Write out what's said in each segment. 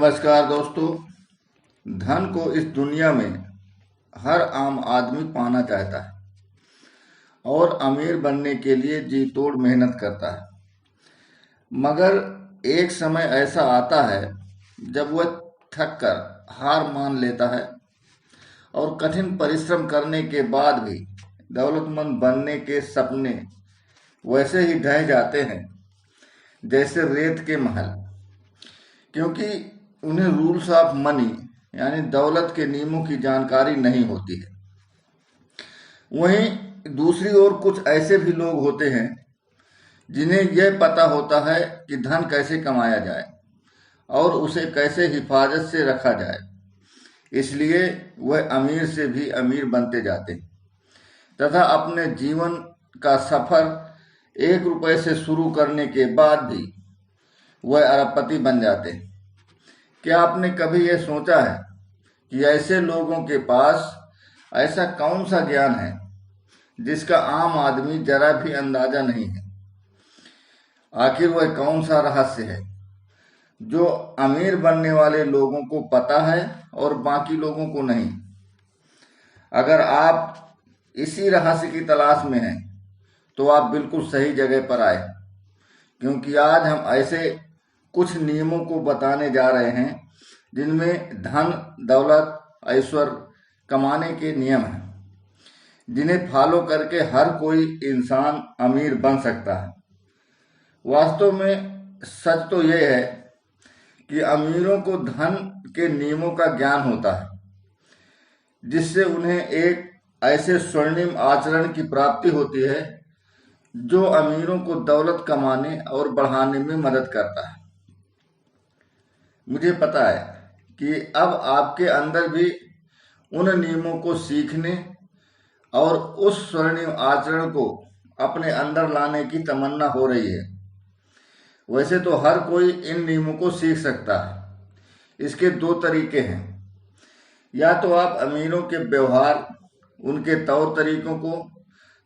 नमस्कार दोस्तों। धन को इस दुनिया में हर आम आदमी पाना चाहता है और अमीर बनने के लिए जी तोड़ मेहनत करता है। मगर एक समय ऐसा आता है जब वह थक कर हार मान लेता है और कठिन परिश्रम करने के बाद भी दौलतमंद बनने के सपने वैसे ही ढह जाते हैं जैसे रेत के महल, क्योंकि उन्हें रूल्स ऑफ मनी यानी दौलत के नियमों की जानकारी नहीं होती है। वहीं दूसरी ओर कुछ ऐसे भी लोग होते हैं जिन्हें यह पता होता है कि धन कैसे कमाया जाए और उसे कैसे हिफाजत से रखा जाए, इसलिए वह अमीर से भी अमीर बनते जाते हैं तथा अपने जीवन का सफर 1 रुपए से शुरू करने के बाद भी वह अरबपति बन जाते हैं। क्या आपने कभी यह सोचा है कि ऐसे लोगों के पास ऐसा कौन सा ज्ञान है जिसका आम आदमी जरा भी अंदाजा नहीं है? आखिर वह कौन सा रहस्य है जो अमीर बनने वाले लोगों को पता है और बाकी लोगों को नहीं? अगर आप इसी रहस्य की तलाश में हैं तो आप बिल्कुल सही जगह पर आए, क्योंकि आज हम ऐसे कुछ नियमों को बताने जा रहे हैं जिनमें धन, दौलत, ऐश्वर्य कमाने के नियम हैं, जिन्हें फॉलो करके हर कोई इंसान अमीर बन सकता है। वास्तव में सच तो यह है कि अमीरों को धन के नियमों का ज्ञान होता है, जिससे उन्हें एक ऐसे स्वर्णिम आचरण की प्राप्ति होती है जो अमीरों को दौलत कमाने और बढ़ाने में मदद करता है। मुझे पता है कि अब आपके अंदर भी उन नियमों को सीखने और उस स्वर्णिम आचरण को अपने अंदर लाने की तमन्ना हो रही है। वैसे तो हर कोई इन नियमों को सीख सकता है। इसके 2 तरीके हैं। या तो आप अमीरों के व्यवहार, उनके तौर तरीकों को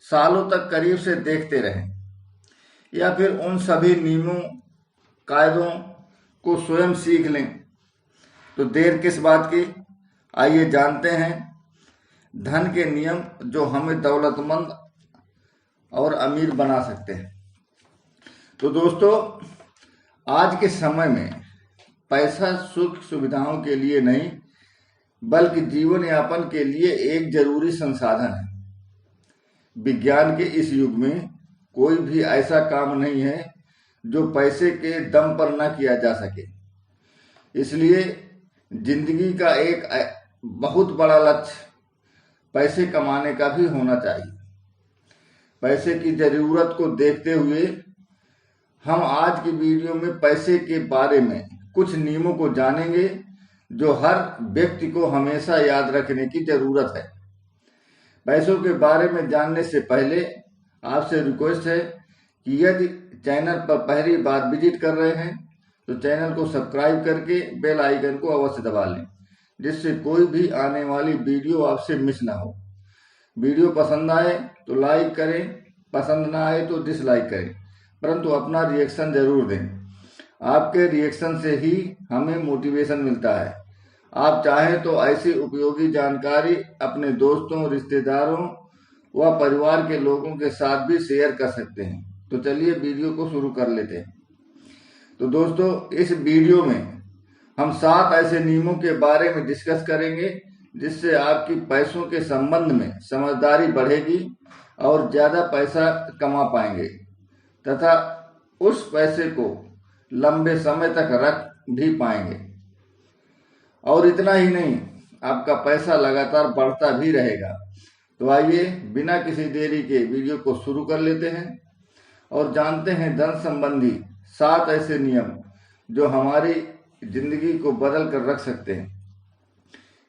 सालों तक करीब से देखते रहें, या फिर उन सभी नियमों, कायदों को स्वयं सीख लें। तो देर किस बात की, आइए जानते हैं धन के नियम जो हमें दौलतमंद और अमीर बना सकते हैं। तो दोस्तों, आज के समय में पैसा सुख सुविधाओं के लिए नहीं बल्कि जीवन यापन के लिए एक जरूरी संसाधन है। विज्ञान के इस युग में कोई भी ऐसा काम नहीं है जो पैसे के दम पर न किया जा सके। इसलिए जिंदगी का एक बहुत बड़ा लक्ष्य पैसे कमाने का भी होना चाहिए। पैसे की जरूरत को देखते हुए हम आज की वीडियो में पैसे के बारे में कुछ नियमों को जानेंगे जो हर व्यक्ति को हमेशा याद रखने की जरूरत है। पैसों के बारे में जानने से पहले आपसे रिक्वेस्ट है कि यदि चैनल पर पहली बार विजिट कर रहे हैं तो चैनल को सब्सक्राइब करके बेल आइकन को अवश्य दबा लें, जिससे कोई भी आने वाली वीडियो आपसे मिस ना हो। वीडियो पसंद आए तो लाइक करें, पसंद ना आए तो डिसलाइक करें, परंतु अपना रिएक्शन जरूर दें। आपके रिएक्शन से ही हमें मोटिवेशन मिलता है। आप चाहें तो ऐसी उपयोगी जानकारी अपने दोस्तों, रिश्तेदारों व परिवार के लोगों के साथ भी शेयर कर सकते हैं। तो चलिए वीडियो को शुरू कर लेते हैं। तो दोस्तों, इस वीडियो में हम 7 ऐसे नियमों के बारे में डिस्कस करेंगे जिससे आपकी पैसों के संबंध में समझदारी बढ़ेगी और ज्यादा पैसा कमा पाएंगे तथा उस पैसे को लंबे समय तक रख भी पाएंगे। और इतना ही नहीं, आपका पैसा लगातार बढ़ता भी रहेगा। तो आइए बिना किसी देरी के वीडियो को शुरू कर लेते हैं और जानते हैं धन संबंधी 7 ऐसे नियम जो हमारी जिंदगी को बदल कर रख सकते हैं।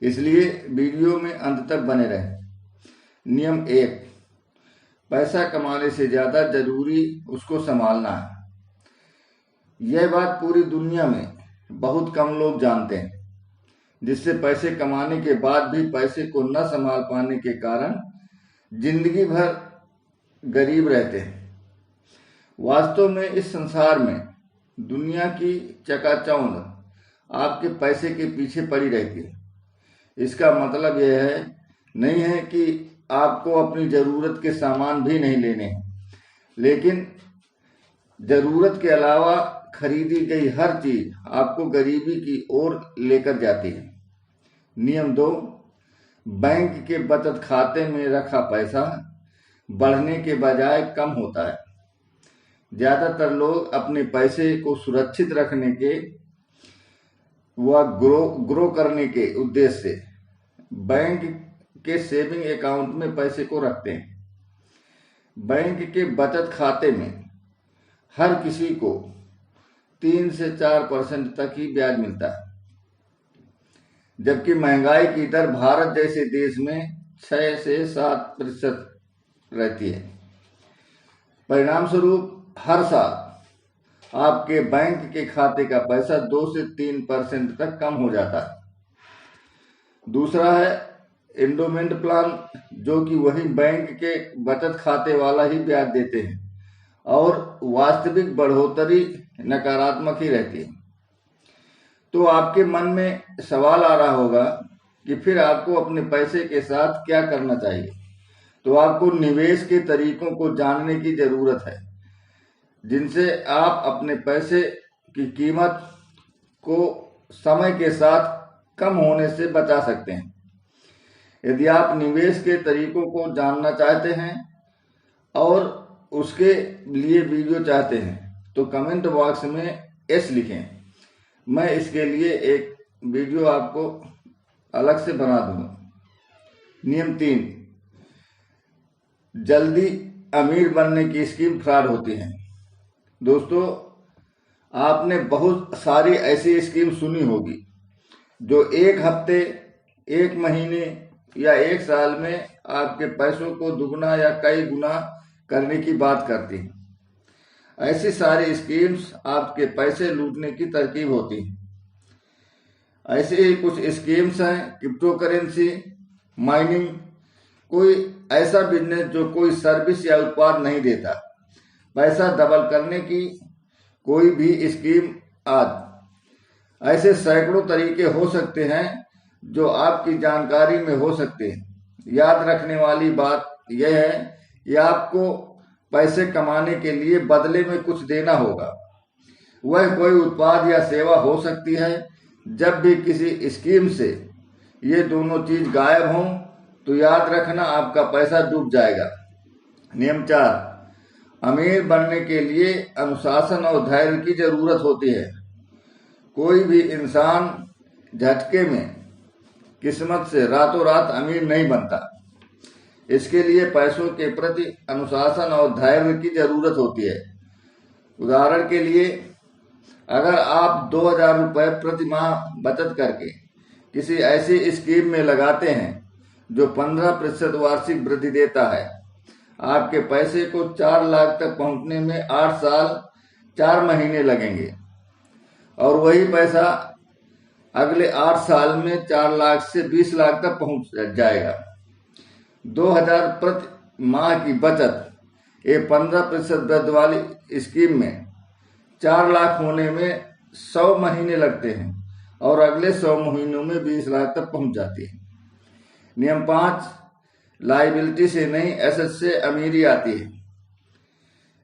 इसलिए वीडियो में अंत तक बने रहें। नियम 1, पैसा कमाने से ज्यादा जरूरी उसको संभालना है। यह बात पूरी दुनिया में बहुत कम लोग जानते हैं, जिससे पैसे कमाने के बाद भी पैसे को न संभाल पाने के कारण जिंदगी भर गरीब रहते हैं। वास्तव में इस संसार में दुनिया की चकाचौंध आपके पैसे के पीछे पड़ी रहती है। इसका मतलब यह है नहीं है कि आपको अपनी ज़रूरत के सामान भी नहीं लेने हैं, लेकिन ज़रूरत के अलावा खरीदी गई हर चीज़ आपको गरीबी की ओर लेकर जाती है। नियम 2, बैंक के बचत खाते में रखा पैसा बढ़ने के बजाय कम होता है। ज़्यादातर लोग अपने पैसे को सुरक्षित रखने के व ग्रो करने के उद्देश्य से बैंक के सेविंग अकाउंट में पैसे को रखते हैं। बैंक के बचत खाते में हर किसी को 3 से 4% तक ही ब्याज मिलता है, जबकि महंगाई की दर भारत जैसे देश में 6 से 7% रहती है। परिणाम स्वरूप हर साल आपके बैंक के खाते का पैसा 2 से 3% तक कम हो जाता है। दूसरा है एंडोमेंट प्लान, जो कि वही बैंक के बचत खाते वाला ही ब्याज देते हैं और वास्तविक बढ़ोतरी नकारात्मक ही रहती है। तो आपके मन में सवाल आ रहा होगा कि फिर आपको अपने पैसे के साथ क्या करना चाहिए। तो आपको निवेश के तरीकों को जानने की जरूरत है, जिनसे आप अपने पैसे की कीमत को समय के साथ कम होने से बचा सकते हैं। यदि आप निवेश के तरीकों को जानना चाहते हैं और उसके लिए वीडियो चाहते हैं तो कमेंट बॉक्स में एस लिखें। मैं इसके लिए एक वीडियो आपको अलग से बना दूंगा। नियम 3, जल्दी अमीर बनने की स्कीम फ्रॉड होती है। दोस्तों, आपने बहुत सारी ऐसी स्कीम सुनी होगी जो एक हफ्ते, एक महीने या एक साल में आपके पैसों को दुगना या कई गुना करने की बात करती हैं। ऐसी सारी स्कीम्स आपके पैसे लूटने की तरकीब होती हैं। ऐसे ही कुछ स्कीम्स हैं क्रिप्टो करेंसी, माइनिंग, कोई ऐसा बिजनेस जो कोई सर्विस या उत्पाद नहीं देता, पैसा डबल करने की कोई भी स्कीम आदि। ऐसे सैकड़ों तरीके हो सकते हैं जो आपकी जानकारी में हो सकते हैं। याद रखने वाली बात यह है कि आपको पैसे कमाने के लिए बदले में कुछ देना होगा। वह कोई उत्पाद या सेवा हो सकती है। जब भी किसी स्कीम से ये दोनों चीज गायब हों तो याद रखना आपका पैसा डूब जाएगा। नियम 4, अमीर बनने के लिए अनुशासन और धैर्य की जरूरत होती है। कोई भी इंसान झटके में किस्मत से रातों रात अमीर नहीं बनता। इसके लिए पैसों के प्रति अनुशासन और धैर्य की जरूरत होती है। उदाहरण के लिए, अगर आप 2000 रुपये प्रति माह बचत करके किसी ऐसी स्कीम में लगाते हैं जो 15% वार्षिक वृद्धि देता है, आपके पैसे को 4 लाख तक पहुंचने में 8 साल 4 महीने लगेंगे और वही पैसा अगले 8 साल में 4 लाख से 20 लाख तक पहुंच जाएगा। 2000 प्रति माह की बचत ये 15% वृद्धि वाली स्कीम में 4 लाख होने में 100 महीने लगते हैं और अगले 100 महीनों में 20 लाख तक पहुंच जाती है। नियम 5, लायबिलिटी से नहीं एसेट से अमीरी आती है।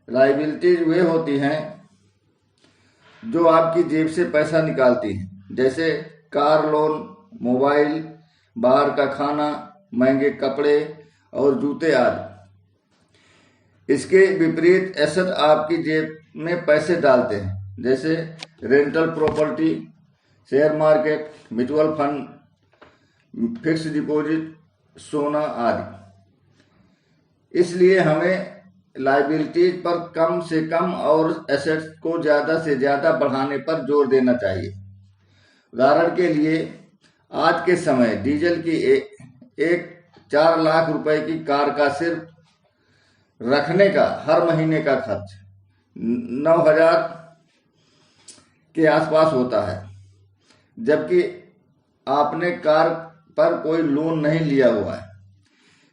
लायबिलिटीज वे होती हैं जो आपकी जेब से पैसा निकालती हैं, जैसे कार लोन, मोबाइल, बाहर का खाना, महंगे कपड़े और जूते आदि। इसके विपरीत एसेट आपकी जेब में पैसे डालते हैं, जैसे rental property, share market, mutual fund, fix deposit, सोना आदि। इसलिए हमें लायबिलिटीज पर कम से कम और एसेट्स को ज्यादा से ज्यादा बढ़ाने पर जोर देना चाहिए। उदाहरण के लिए, आज के समय डीजल की एक 4 लाख रुपए की कार का सिर्फ रखने का हर महीने का खर्च 9000 के आसपास होता है, जबकि आपने कार पर कोई लोन नहीं लिया हुआ है।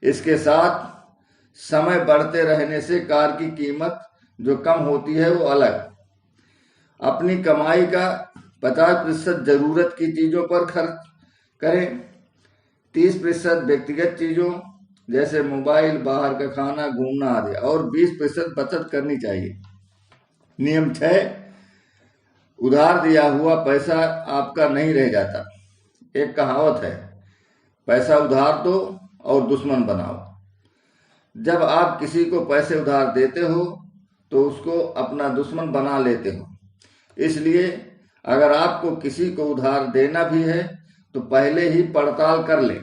इसके साथ समय बढ़ते रहने से कार की कीमत जो कम होती है वो अलग। अपनी कमाई का 50% जरूरत की चीजों पर खर्च करें, 30% व्यक्तिगत चीजों जैसे मोबाइल, बाहर का खाना, घूमना आदि, और 20% बचत करनी चाहिए। नियम 6, उधार दिया हुआ पैसा आपका नहीं रह जाता। एक कहावत है, पैसा उधार दो और दुश्मन बनाओ। जब आप किसी को पैसे उधार देते हो तो उसको अपना दुश्मन बना लेते हो। इसलिए अगर आपको किसी को उधार देना भी है तो पहले ही पड़ताल कर लें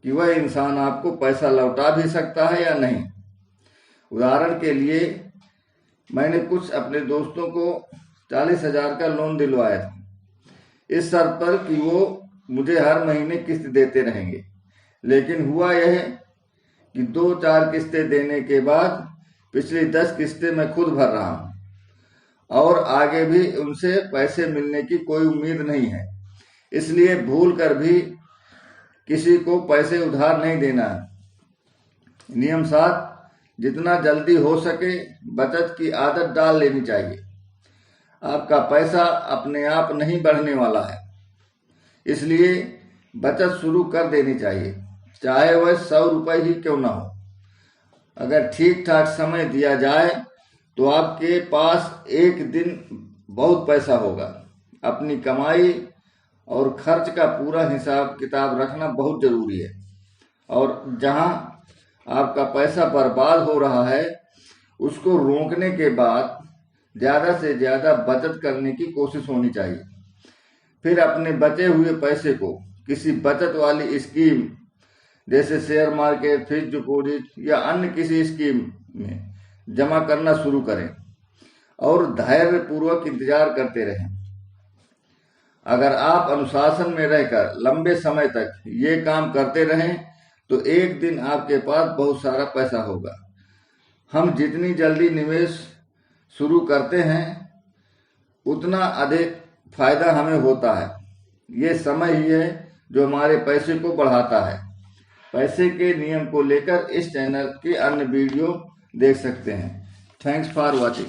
कि वह इंसान आपको पैसा लौटा भी सकता है या नहीं। उदाहरण के लिए मैंने कुछ अपने दोस्तों को 40,000 का लोन दिलवाया था, इस शर्त पर कि वो मुझे हर महीने किस्त देते रहेंगे। लेकिन हुआ यह कि 2-4 किस्तें देने के बाद पिछली 10 किस्तें मैं खुद भर रहा हूँ और आगे भी उनसे पैसे मिलने की कोई उम्मीद नहीं है। इसलिए भूल कर भी किसी को पैसे उधार नहीं देना है। नियम 7, जितना जल्दी हो सके बचत की आदत डाल लेनी चाहिए। आपका पैसा अपने आप नहीं बढ़ने वाला है, इसलिए बचत शुरू कर देनी चाहिए, चाहे वह 100 रुपए ही क्यों ना हो। अगर ठीक ठाक समय दिया जाए तो आपके पास एक दिन बहुत पैसा होगा। अपनी कमाई और खर्च का पूरा हिसाब किताब रखना बहुत जरूरी है, और जहां आपका पैसा बर्बाद हो रहा है उसको रोकने के बाद ज्यादा से ज्यादा बचत करने की कोशिश होनी चाहिए। फिर अपने बचे हुए पैसे को किसी बचत वाली स्कीम जैसे शेयर मार्केट, फिक्स्ड डिपॉजिट या अन्य किसी स्कीम में जमा करना शुरू करें और धैर्य पूर्वक इंतजार करते रहें। अगर आप अनुशासन में रहकर लंबे समय तक ये काम करते रहें तो एक दिन आपके पास बहुत सारा पैसा होगा। हम जितनी जल्दी निवेश शुरू करते हैं उतना अधिक फायदा हमें होता है। ये समय ही है जो हमारे पैसे को बढ़ाता है। पैसे के नियम को लेकर इस चैनल के अन्य वीडियो देख सकते हैं। Thanks for watching.